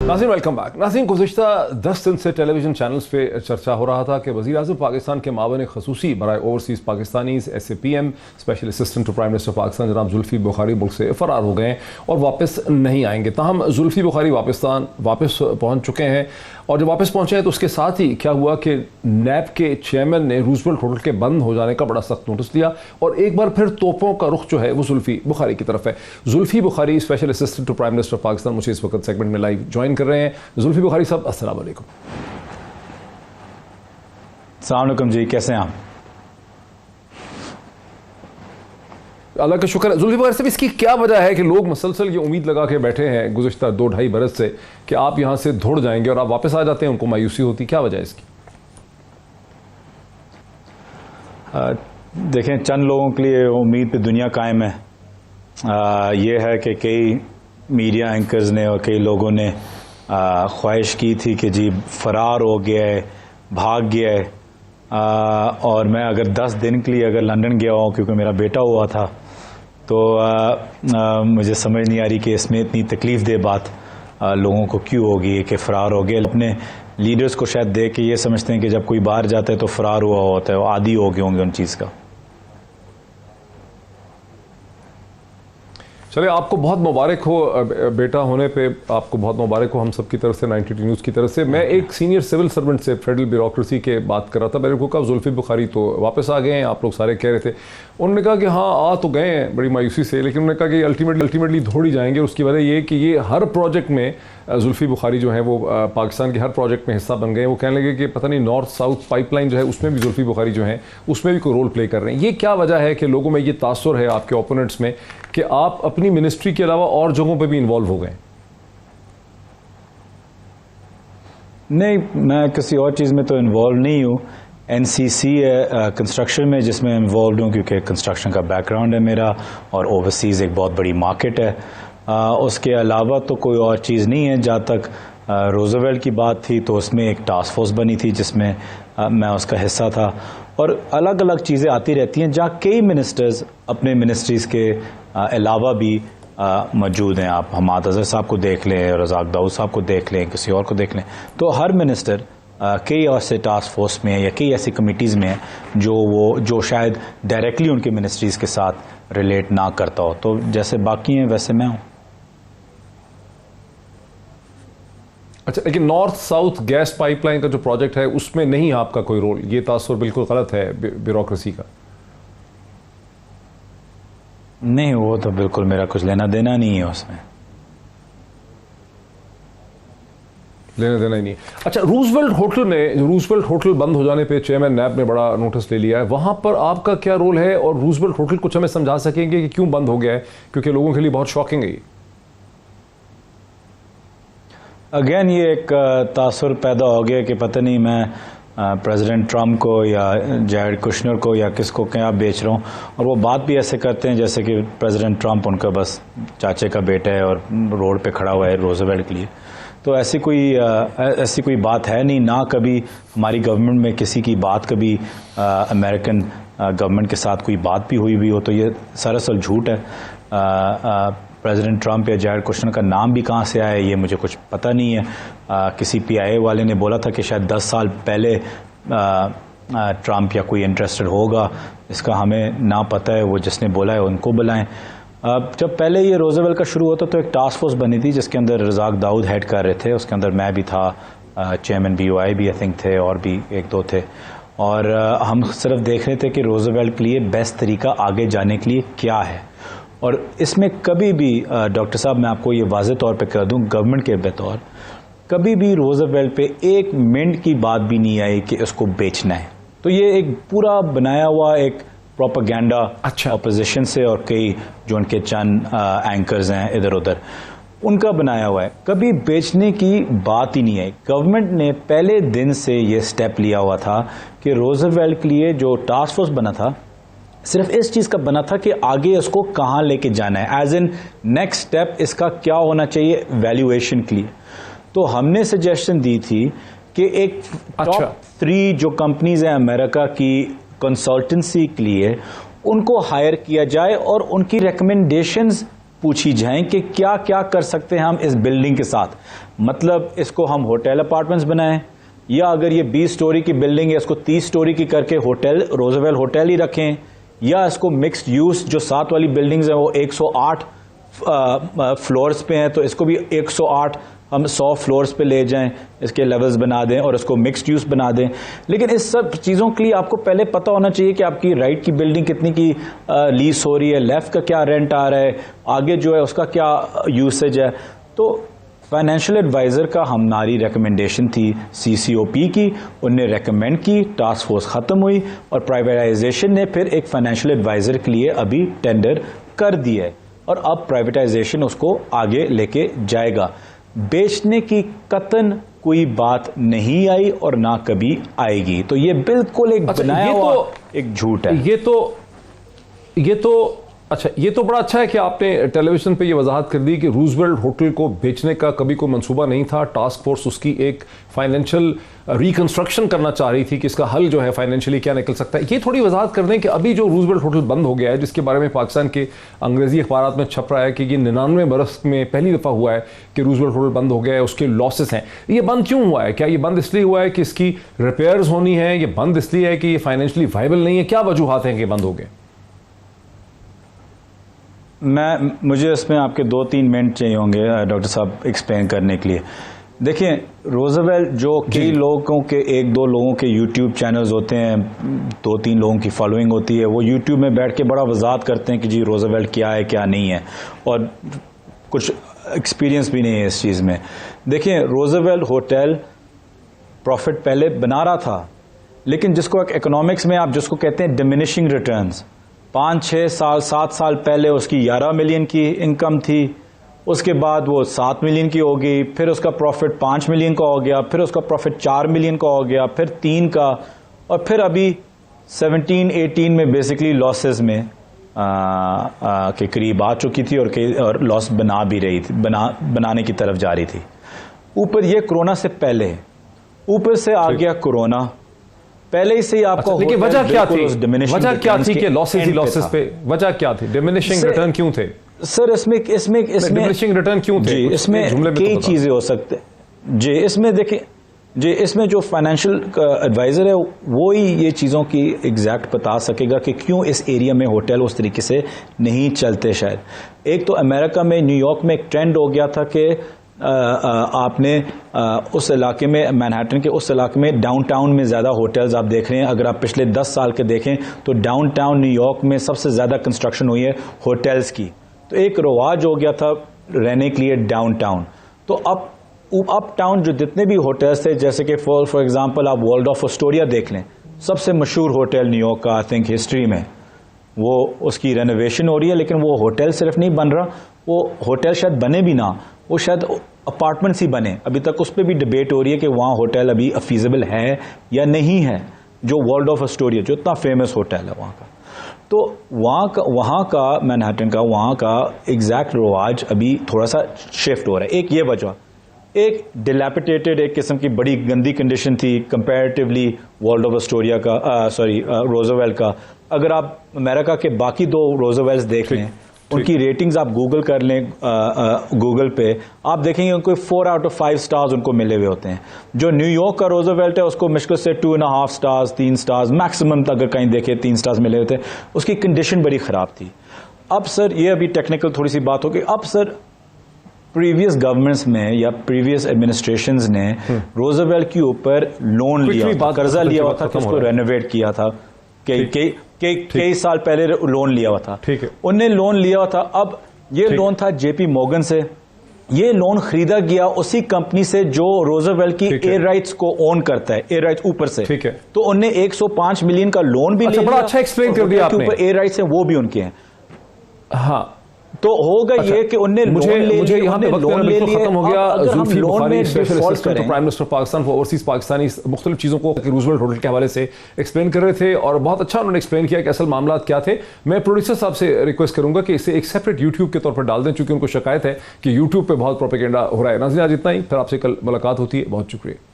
नाज़रीन welcome back. नाज़रीन गुज़िश्ता 10 दिन से टेलीविजन चैनल्स पे चर्चा हो रहा था कि वज़ीर-ए-आज़म पाकिस्तान के मावन ख़ुसूसी बराए overseas Pakistanis SAPM special assistant to prime minister Pakistan जनाब जुल्फ़ी बुखारी मुल्क से फ़रार हो गए और वापस नहीं आएंगे। ताहम जुल्फ़ी बुखारी वापस पहुँच चुके हैं और जब वापस पहुँचे हैं तो उसके साथ ही क्या हुआ कि नैब के चेयरमैन ने रूजवेल्ट होटल के बंद हो जाने का बड़ा सख्त नोटिस दिया और एक बार फिर तोपों का रुख जो है वो जुल्फ़ी बुखारी की तरफ है। Zulfi Bukhari special assistant to prime minister Pakistan मुझे इस वक्त सेगमेंट में लाइव ज्वाइन कर रहे हैं। जुल्फ़ी बुखारी साहब अस्सलाम वालेकुम। अस्सलाम वालेकुम जी, कैसे हैं आप? अल्लाह का शुक्र है। जुल्फ़ी बुखारी साहब, इसकी क्या वजह है कि लोग मुसलसल ये उम्मीद लगा के बैठे हैं गुज़िश्ता 2-2.5 बरस से कि आप यहाँ से दौड़ जाएंगे और आप वापस आ जाते हैं, उनको मायूसी होती, क्या वजह है इसकी? देखें, चंद लोगों के लिए उम्मीद पे दुनिया कायम है। ये है कि कई मीडिया एंकर्स ने और कई लोगों ने ख्वाहिश की थी कि जी फरार हो गया है, भाग गया है, और मैं अगर 10 दिन के लिए अगर लंदन गया हूँ क्योंकि मेरा बेटा हुआ था, तो मुझे समझ नहीं आ रही कि इसमें इतनी तकलीफ दे बात लोगों को क्यों होगी कि फ़रार हो गए। अपने लीडर्स को शायद देख के ये समझते हैं कि जब कोई बाहर जाता है तो फ़रार हुआ होता है, वो आदी हो गए होंगे उन चीज़ का। चलिए, आपको बहुत मुबारक हो बेटा होने पे, आपको बहुत मुबारक हो हम सब की तरफ से, 92 न्यूज़ की तरफ से। मैं एक सीनियर सिविल सर्वेंट से फेडरल ब्यूरोक्रेसी के बात कर रहा था। मैंने उनको कहा जुल्फ़ी बुखारी तो वापस आ गए हैं, आप लोग सारे कह रहे थे। उन्होंने कहा कि हाँ आ तो गए हैं बड़ी मायूसी से, लेकिन उन्होंने कहा कि अल्टीमेटली दौड़ ही जाएंगे। उसकी वजह ये कि ये हर प्रोजेक्ट में जुल्फ़ी बुखारी जो है वो पाकिस्तान के हर प्रोजेक्ट में हिस्सा बन गए हैं। वो कहने लगे कि पता नहीं नॉर्थ साउथ पाइपलाइन जो है उसमें भी जुल्फ़ी बुखारी जो है उसमें भी कोई रोल प्ले कर रहे हैं। ये क्या वजह है कि लोगों में ये तासुर है आपके ओपोनेंट्स में कि आप अपनी मिनिस्ट्री के अलावा और जगहों पे भी इन्वॉल्व हो गए? नहीं, मैं किसी और चीज़ में तो इन्वॉल्व नहीं हूँ। NCC है कंस्ट्रक्शन में, जिसमें इन्वॉल्व हूँ क्योंकि कंस्ट्रक्शन का बैकग्राउंड है मेरा, और ओवरसीज़ एक बहुत बड़ी मार्केट है। उसके अलावा तो कोई और चीज़ नहीं है। जहाँ तक रोज़वेल्ट की बात थी तो उसमें एक टास्क फोर्स बनी थी जिसमें मैं उसका हिस्सा था, और अलग अलग चीज़ें आती रहती हैं जहाँ कई मिनिस्टर्स अपने मिनिस्ट्रीज़ के अलावा भी मौजूद हैं। आप हमाद अज़हर साहब को देख लें, रज़ाक दाऊद साहब को देख लें, किसी और को देख लें, तो हर मिनिस्टर कई ऐसे टास्क फोर्स में है या कई ऐसी कमिटीज़ में है जो शायद डायरेक्टली उनके मिनिस्ट्रीज़ के साथ रिलेट ना करता हो। तो जैसे बाकी हैं वैसे मैं हूँ। अच्छा, लेकिन नॉर्थ साउथ गैस पाइपलाइन का जो प्रोजेक्ट है उसमें नहीं आपका कोई रोल, ये तासुर बिल्कुल गलत है ब्यूरोक्रेसी का। नहीं, वो तो बिल्कुल मेरा कुछ लेना देना नहीं है उसमें, लेना देना ही नहीं। अच्छा, रूजवेल्ट होटल बंद हो जाने पे चेयरमैन नैब ने बड़ा नोटिस ले लिया है, वहां पर आपका क्या रोल है और रूजवेल्ट होटल कुछ हमें समझा सकेंगे कि क्यों बंद हो गया है, क्योंकि लोगों के लिए बहुत शॉकिंग है। अगेन ये एक तासुर पैदा हो गया कि पता नहीं मैं प्रेसिडेंट ट्रम्प को या जैरेड कुशनर को या किसको क्या बेच रहा हूँ, और वो बात भी ऐसे करते हैं जैसे कि प्रेसिडेंट ट्रम्प उनका बस चाचे का बेटा है और रोड पे खड़ा हुआ है रोज़वेल्ट के लिए। तो ऐसी कोई बात है नहीं, ना कभी हमारी गवर्नमेंट में किसी की बात कभी अमेरिकन गवर्नमेंट के साथ कोई बात भी हुई हो, तो ये सरासर झूठ है। प्रेसिडेंट ट्रम्प या जैरेड कुशनर का नाम भी कहाँ से आया ये मुझे कुछ पता नहीं है। किसी PIA वाले ने बोला था कि शायद 10 साल पहले ट्रम्प या कोई इंटरेस्टेड होगा, इसका हमें ना पता है। वो जिसने बोला है उनको बुलाएं। जब पहले ये रोज़वेल्ट का शुरू होता तो एक टास्क फोर्स बनी थी जिसके अंदर रज़ाक दाऊद हेड कर रहे थे, उसके अंदर मैं भी था, चेयरमैन BOI भी आई थिंक थे, और भी 1-2 थे, और हम सिर्फ देख रहे थे कि रोज़वेल्ट के लिए बेस्ट तरीका आगे जाने के लिए क्या है। और इसमें कभी भी डॉक्टर साहब, मैं आपको ये वाज़ेह तौर पे कह दूं, गवर्नमेंट के बतौर कभी भी रोज़वेल्ट पे 1 मिनट की बात भी नहीं आई कि इसको बेचना है। तो ये एक पूरा बनाया हुआ एक प्रोपेगेंडा अपोजिशन से और कई जो उनके चंद एंकर्स हैं इधर उधर, उनका बनाया हुआ है। कभी बेचने की बात ही नहीं आई। गवर्नमेंट ने पहले दिन से ये स्टेप लिया हुआ था कि रोज़वेल्ट के लिए जो टास्क फोर्स बना था सिर्फ इस चीज का बना था कि आगे इसको कहां लेके जाना है, एज इन नेक्स्ट स्टेप इसका क्या होना चाहिए वैल्यूएशन के लिए। तो हमने सजेशन दी थी कि एक टॉप 3 जो कंपनीज हैं अमेरिका की कंसल्टेंसी के लिए, उनको हायर किया जाए और उनकी रिकमेंडेशंस पूछी जाएं कि क्या क्या कर सकते हैं हम इस बिल्डिंग के साथ। मतलब इसको हम होटल अपार्टमेंट्स बनाएं, या अगर ये 20 स्टोरी की बिल्डिंग है इसको 30 स्टोरी की करके होटल रोजवेल होटल ही रखें, या इसको मिक्स्ड यूज जो 7 वाली बिल्डिंग्स हैं वो 108 फ्लोर्स पे हैं तो इसको भी 108 हम 100 फ्लोर्स पे ले जाएं, इसके लेवल्स बना दें और इसको मिक्स्ड यूज बना दें। लेकिन इस सब चीज़ों के लिए आपको पहले पता होना चाहिए कि आपकी राइट की बिल्डिंग कितनी की लीज हो रही है, लेफ्ट का क्या रेंट आ रहा है, आगे जो है उसका क्या यूसेज है। तो फाइनेंशियल एडवाइज़र का हमारी रिकमेंडेशन थी CCOP की, उनने रेकमेंड की, टास्क फोर्स ख़त्म हुई और प्राइवेटाइजेशन ने फिर एक फाइनेंशियल एडवाइज़र के लिए अभी टेंडर कर दिया है और अब प्राइवेटाइजेशन उसको आगे लेके जाएगा। बेचने की कतन कोई बात नहीं आई और ना कभी आएगी। तो ये बिल्कुल एक बनाया हुआ एक झूठ है। ये तो बड़ा अच्छा है कि आपने टेलीविजन पे ये वजाहत कर दी कि रूजवेल्ट होटल को बेचने का कभी कोई मंसूबा नहीं था। टास्क फोर्स उसकी एक फाइनेंशियल रिकंस्ट्रक्शन करना चाह रही थी कि इसका हल जो है फाइनेंशियली क्या निकल सकता है। ये थोड़ी वजाहत कर दें कि अभी जो रूजवेल्ट होटल बंद हो गया है, जिसके बारे में पाकिस्तान के अंग्रेजी अखबार में छप रहा है कि ये 99 बरस में पहली दफ़ा हुआ है कि रूजवेल्ट होटल बंद हो गया है, उसके लॉसेस हैं। ये बंद क्यों हुआ है? क्या ये बंद इसलिए हुआ है कि इसकी रिपेयर्स होनी है? ये बंद इसलिए है कि ये फाइनेंशियली वाइबल नहीं है? क्या वजूहत हैं कि बंद हो गए? मुझे इसमें आपके 2-3 मिनट चाहिए होंगे डॉक्टर साहब एक्सप्लेन करने के लिए। देखिए, रोजवेल जो कई लोगों के 1-2 लोगों के यूट्यूब चैनल्स होते हैं, 2-3 लोगों की फॉलोइंग होती है, वो यूट्यूब में बैठ के बड़ा वजाहत करते हैं कि जी रोजवेल क्या है क्या नहीं है, और कुछ एक्सपीरियंस भी नहीं है इस चीज़ में। देखिए, रोजवेल होटल प्रॉफिट पहले बना रहा था, लेकिन जिसको इकोनॉमिक्स में आप जिसको कहते हैं डिमिनिशिंग रिटर्न्स, 5-6 साल 7 साल पहले उसकी 11 मिलियन की इनकम थी, उसके बाद वो 7 मिलियन की हो गई, फिर उसका प्रॉफिट 5 मिलियन का हो गया, फिर उसका प्रॉफिट 4 मिलियन का हो गया, फिर 3 का, और फिर अभी 17-18 में बेसिकली लॉसेस में के करीब आ चुकी थी और लॉस बना भी रही थी, बनाने की तरफ जा रही थी। ऊपर ये कोरोना से पहले, ऊपर से आ गया कोरोना, पहले ही से आपको लेकिन वजह क्या थी? वजह क्या थी कि लॉसेस ही लॉसेस पे? वजह क्या थी? डिमिनिशिंग रिटर्न क्यों थे सर? इसमें डिमिनिशिंग रिटर्न क्यों थे? जी, इसमें कई चीजें हो सकते हैं जी। इसमें देखिए जी, इसमें जो फाइनेंशियल एडवाइजर है वो ही ये चीज़ों की एग्जैक्ट बता सकेगा कि क्यों इस एरिया में होटल उस तरीके से नहीं चलते। शायद एक तो अमेरिका में, न्यूयॉर्क में एक ट्रेंड हो गया था कि आपने उस इलाके में, मैनहट्टन के उस इलाके में डाउनटाउन में ज़्यादा होटल्स आप देख रहे हैं। अगर आप पिछले 10 साल के देखें तो डाउनटाउन न्यूयॉर्क में सबसे ज़्यादा कंस्ट्रक्शन हुई है होटल्स की। तो एक रवाज हो गया था रहने के लिए डाउनटाउन। तो अब अप टाउन जो जितने भी होटल्स थे, जैसे कि फॉर एग्जांपल आप वर्ल्ड ऑफ एस्टोरिया देख लें, सबसे मशहूर होटल न्यूयॉर्क का, आई थिंक हिस्ट्री में, वो उसकी रेनोवेशन हो रही है, लेकिन वो होटल सिर्फ नहीं बन रहा, वो होटल शायद बने भी ना, वो शायद अपार्टमेंट्स ही बने। अभी तक उस पर भी डिबेट हो रही है कि वहाँ होटल अभी फीजिबल है या नहीं है, जो वर्ल्ड ऑफ एस्टोरिया जो इतना फेमस होटल है वहाँ का। तो वहाँ का मैनहट्टन का, वहाँ का एग्जैक्ट रवाज अभी थोड़ा सा शिफ्ट हो रहा है। एक ये वजह, एक डिलैपिडेटेड एक किस्म की बड़ी गंदी कंडीशन थी कंपैरेटिवली वर्ल्ड ऑफ एस्टोरिया का, रोजवेल का। अगर आप अमेरिका के बाकी 2 रोजवेल्स देख लें, उनकी रेटिंग्स आप गूगल कर लें, गूगल पे आप देखेंगे उनको 4 आउट ऑफ 5 स्टार्स उनको मिले हुए होते हैं। जो न्यूयॉर्क का रोजवेल्ट है उसको मुश्किल से 2.5 स्टार्स, 3 स्टार्स मैक्सिमम, अगर कहीं देखे 3 स्टार्स मिले हुए थे। उसकी कंडीशन बड़ी ख़राब थी। अब सर ये अभी टेक्निकल थोड़ी सी बात होगी, अब सर प्रीवियस गवर्नमेंट्स में या प्रीवियस एडमिनिस्ट्रेशंस ने रोजवेल के ऊपर लोन लिया था, कर्जा लिया हुआ था कि उसको रेनोवेट किया था, कई साल पहले लोन लिया हुआ था। ठीक है, उनने लोन लिया हुआ था। अब ये लोन था JP Morgan से, ये लोन खरीदा गया उसी कंपनी से जो रोजवेल की एयर राइट्स को ओन करता है, एयर राइट्स ऊपर से। ठीक है, तो उनने 105 मिलियन का लोन भी लिया। बड़ा अच्छा एक्सप्लेन कर दिया आपने। ऊपर एयर राइट्स है वो भी उनके हैं। हाँ, तो होगा ये कि उन्हें मुझे यहाँ पे वक्त खत्म हो गया। Zulfi Bukhari, special assistant to prime minister Pakistan for overseas Pakistani, मुख्तलिफ चीज़ों को रूजवेल्ट होटल के हवाले से एक्सप्लेन कर रहे थे और बहुत अच्छा उन्होंने एक्सप्लेन किया कि असल मामला क्या थे। मैं प्रोड्यूसर साहब से रिक्वेस्ट करूंगा कि इसे एक सेपरेट यूट्यूब के तौर पर डाल दें, चूंकि उनको शिकायत है कि यूट्यूब पर बहुत प्रोपेगेंडा हो रहा है। नाज़रीन, आज इतना ही, फिर आपसे कल मुलाकात होती है। बहुत शुक्रिया।